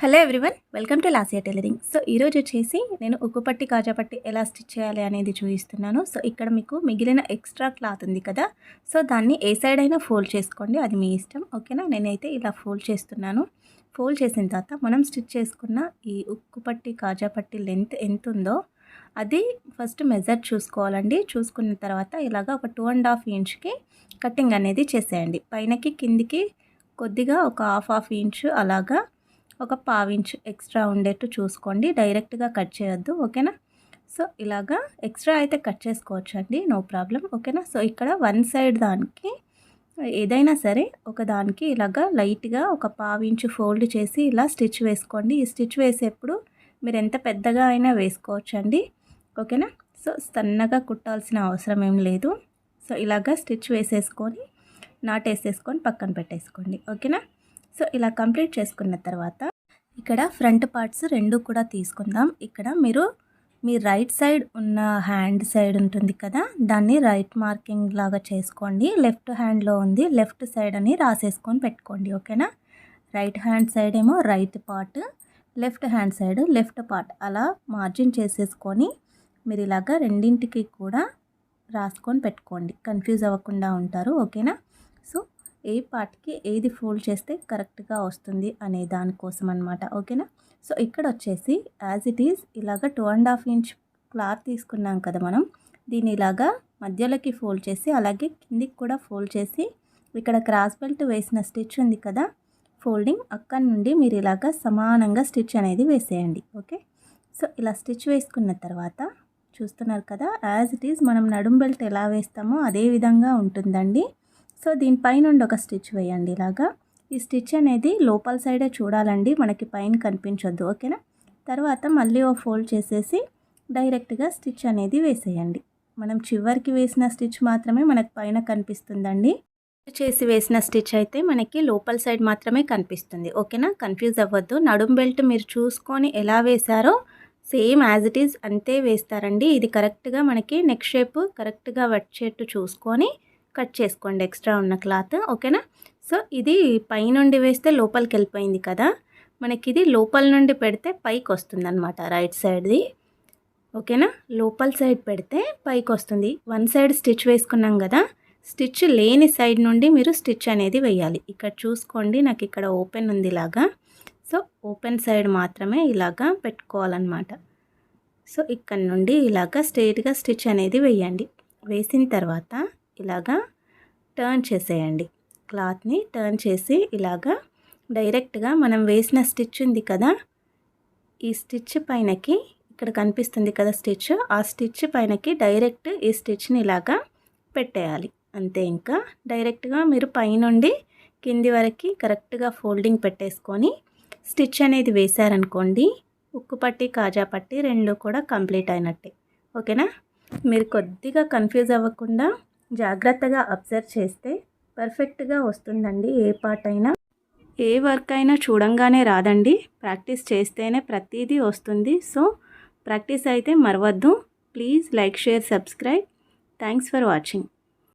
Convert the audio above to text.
Hello everyone, welcome to Lasia tailoring. So ఈరోజు వచ్చేసి నేను ఉక్కు పట్టి కాజా పట్టి ఎలా స్టిచ్ చేయాలి అనేది చూపిస్తున్నాను. సో ఇక్కడ మీకు మిగిలిన ఎక్స్ట్రా క్లాత్ ఉంది కదా, సో దాన్ని ఏ సైడ్ అయినా ఫోల్డ్ చేసుకోండి, అది మీ ఇష్టం. ఓకేనా, నేనైతే ఇలా ఫోల్డ్ చేస్తున్నాను. ఫోల్డ్ చేసిన తర్వాత మనం స్టిచ్ చేసుకున్న ఈ ఉక్కు పట్టి కాజా పట్టి లెంత్ ఎంత ఉందో అది ఫస్ట్ మెజర్ చూసుకోవాలండి. చూసుకున్న తర్వాత ఇలాగా ఒక 2.5 ఇంచ్కి కటింగ్ అనేది చేసేయండి. పైనకి కిందికి కొద్దిగా ఒక హాఫ్ ఇంచ్ అలాగా ఒక పావు ఇంచ్ ఎక్స్ట్రా ఉండేట్టు చూసుకోండి, డైరెక్ట్గా కట్ చేయొద్దు. ఓకేనా, సో ఇలాగా ఎక్స్ట్రా అయితే కట్ చేసుకోవచ్చు అండి, నో ప్రాబ్లం. ఓకేనా, సో ఇక్కడ వన్ సైడ్ దానికి ఏదైనా సరే ఒక దానికి ఇలాగా లైట్గా ఒక పావు ఇంచు ఫోల్డ్ చేసి ఇలా స్టిచ్ వేసుకోండి. ఈ స్టిచ్ వేసేప్పుడు మీరు ఎంత పెద్దగా అయినా వేసుకోవచ్చు అండి. ఓకేనా, సో సన్నగా కుట్టాల్సిన అవసరం ఏం లేదు. సో ఇలాగా స్టిచ్ వేసేసుకొని నాటేసేసుకొని పక్కన పెట్టేసుకోండి. ఓకేనా, సో ఇలా కంప్లీట్ చేసుకున్న తర్వాత ఇక్కడ ఫ్రంట్ పార్ట్స్ రెండు కూడా తీసుకుందాం. ఇక్కడ మీరు మీ రైట్ సైడ్ ఉన్న హ్యాండ్ సైడ్ ఉంటుంది కదా, దాన్ని రైట్ మార్కింగ్ లాగా చేసుకోండి. లెఫ్ట్ హ్యాండ్లో ఉంది లెఫ్ట్ సైడ్ అని రాసేసుకొని పెట్టుకోండి. ఓకేనా, రైట్ హ్యాండ్ సైడ్ ఏమో right part, left hand side left part, అలా మార్జిన్ చేసేసుకొని మీరు ఇలాగా రెండింటికి కూడా రాసుకొని పెట్టుకోండి, కన్ఫ్యూజ్ అవ్వకుండా ఉంటారు. ఓకేనా, సో ఏ పార్ట్కి ఏది ఫోల్డ్ చేస్తే కరెక్ట్గా వస్తుంది అనే దానికోసం అనమాట. ఓకేనా, సో ఇక్కడ వచ్చేసి యాజ్ ఇట్ ఈజ్ ఇలాగ 2.5 ఇంచ్ క్లాత్ తీసుకున్నాం కదా మనం, దీన్ని ఇలాగా మధ్యలోకి ఫోల్డ్ చేసి అలాగే కిందికి కూడా ఫోల్డ్ చేసి ఇక్కడ క్రాస్ బెల్ట్ వేసిన స్టిచ్ ఉంది కదా ఫోల్డింగ్, అక్కడి నుండి మీరు ఇలాగా సమానంగా స్టిచ్ అనేది వేసేయండి. ఓకే, సో ఇలా స్టిచ్ వేసుకున్న తర్వాత చూస్తున్నారు కదా, యాజ్ ఇట్ ఈజ్ మనం నడుం బెల్ట్ ఎలా వేస్తామో అదే విధంగా ఉంటుందండి. సో దీనిపైన ఒక స్టిచ్ వేయండి. ఇలాగా ఈ స్టిచ్ అనేది లోపల సైడే చూడాలండి, మనకి పైన కనిపించొద్దు. ఓకేనా, తర్వాత మళ్ళీ ఓ ఫోల్డ్ చేసేసి డైరెక్ట్గా స్టిచ్ అనేది వేసేయండి. మనం చివరికి వేసిన స్టిచ్ మాత్రమే మనకు పైన కనిపిస్తుందండి, చేసి వేసిన స్టిచ్ అయితే మనకి లోపల సైడ్ మాత్రమే కనిపిస్తుంది. ఓకేనా, కన్ఫ్యూజ్ అవ్వద్దు. నడుం బెల్ట్ మీరు చూసుకొని ఎలా వేశారో సేమ్ యాజ్ ఇట్ ఈజ్ అంతే వేస్తారండి. ఇది కరెక్ట్గా మనకి నెక్ షేప్ కరెక్ట్గా వచ్చేట్టు చూసుకొని కట్ చేసుకోండి ఎక్స్ట్రా ఉన్న క్లాత్. ఓకేనా, సో ఇది పైనుండి వేస్తే లోపలికి వెళ్ళిపోయింది కదా, మనకి ఇది లోపల నుండి పెడితే పైకి వస్తుంది అనమాట, రైట్ సైడ్ది. ఓకేనా, లోపల సైడ్ పెడితే పైకి వస్తుంది. వన్ సైడ్ స్టిచ్ వేసుకున్నాం కదా, స్టిచ్ లేని సైడ్ నుండి మీరు స్టిచ్ అనేది వేయాలి. ఇక్కడ చూసుకోండి, నాకు ఇక్కడ ఓపెన్ ఉంది ఇలాగా, సో ఓపెన్ సైడ్ మాత్రమే ఇలాగా పెట్టుకోవాలన్నమాట. సో ఇక్కడ నుండి ఇలాగా స్ట్రైట్గా స్టిచ్ అనేది వేయండి. వేసిన తర్వాత ఇలాగా టర్న్ చేసేయండి, క్లాత్ని టర్న్ చేసి ఇలాగా డైరెక్ట్గా మనం వేసిన స్టిచ్ ఉంది కదా, ఈ స్టిచ్ పైనకి ఇక్కడ కనిపిస్తుంది కదా స్టిచ్, ఆ స్టిచ్ పైనకి డైరెక్ట్ ఈ స్టిచ్ని ఇలాగా పెట్టేయాలి అంతే. ఇంకా డైరెక్ట్గా మీరు పైనుండి కింది వరకు కరెక్ట్గా ఫోల్డింగ్ పెట్టేసుకొని స్టిచ్ అనేది వేశారనుకోండి, ఉక్కు పట్టి కాజా పట్టి రెండు కూడా కంప్లీట్ అయినట్టే. ఓకేనా, మీరు కొద్దిగా కన్ఫ్యూజ్ అవ్వకుండా జాగ్రత్తగా అబ్జర్వ్ చేస్తే పర్ఫెక్ట్గా వస్తుందండి. ఏ పార్ట్ అయినా ఏ వర్క్ అయినా చూడంగానే రాదండి, ప్రాక్టీస్ చేస్తేనే ప్రతిదీ వస్తుంది. సో ప్రాక్టీస్ అయితే మరవద్దు. Please like, share, subscribe. Thanks for watching.